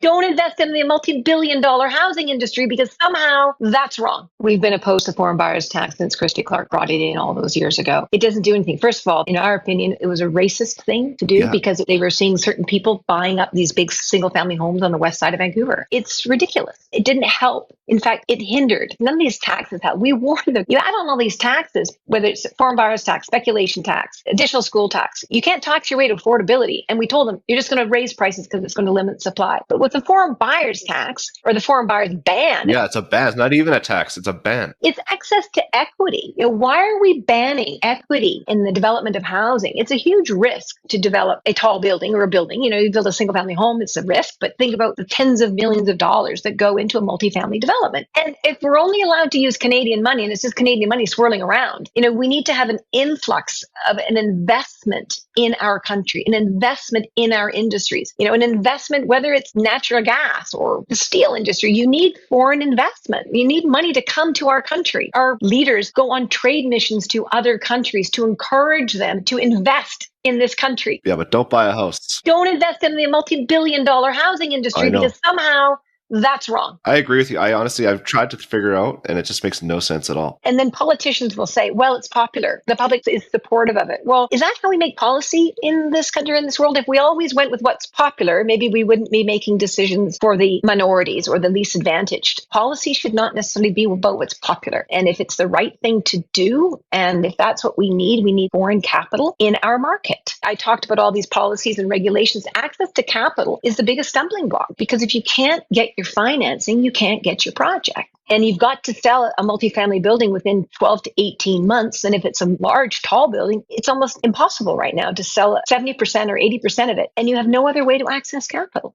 Don't invest in the multi-billion-dollar housing industry because somehow that's wrong. We've been opposed to foreign buyers tax since Christy Clark brought it in all those years ago. It doesn't do anything. First of all, in our opinion, it was a racist thing to do Yeah. because they were seeing certain people buying up these big single-family homes on the west side of Vancouver. It's ridiculous. It didn't help. In fact, it hindered. None of these taxes help. We warned them. You add on all these taxes, whether it's foreign buyers tax, speculation tax, additional school tax. You can't tax your way to affordability. And we told them, you're just going to raise prices because it's going to limit supply. But with the foreign buyers tax or the foreign buyers ban, Yeah, it's a ban. It's not even a tax. It's a ban. it's access to equity. Why are we banning equity in the development of housing? It's a huge risk to develop a tall building or a building. You build a single family home, it's a risk, but think about the tens of millions of dollars that go into a multifamily development. And if we're only allowed to use Canadian money and it's just Canadian money swirling around, we need to have an influx of an investment in our country, an investment in our industries, an investment, whether it's natural gas or the steel industry. You need foreign investment. You need money to come to our country. Our leaders go on trade missions to other countries to encourage them to invest in this country. Yeah, but don't buy a house. Don't invest in the multi-billion-dollar housing industry because somehow that's wrong. I agree with you. I've tried to figure out, and it just makes no sense at all. And then politicians will say, well, it's popular. The public is supportive of it. Well, is that how we make policy in this country, in this world? If we always went with what's popular, maybe we wouldn't be making decisions for the minorities or the least advantaged. Policy should not necessarily be about what's popular. And if it's the right thing to do, and if that's what we need foreign capital in our market. I talked about all these policies and regulations. Access to capital is the biggest stumbling block because if you can't get your financing, you can't get your project. And you've got to sell a multifamily building within 12 to 18 months. And if it's a large, tall building, it's almost impossible right now to sell 70% or 80% of it. And you have no other way to access capital.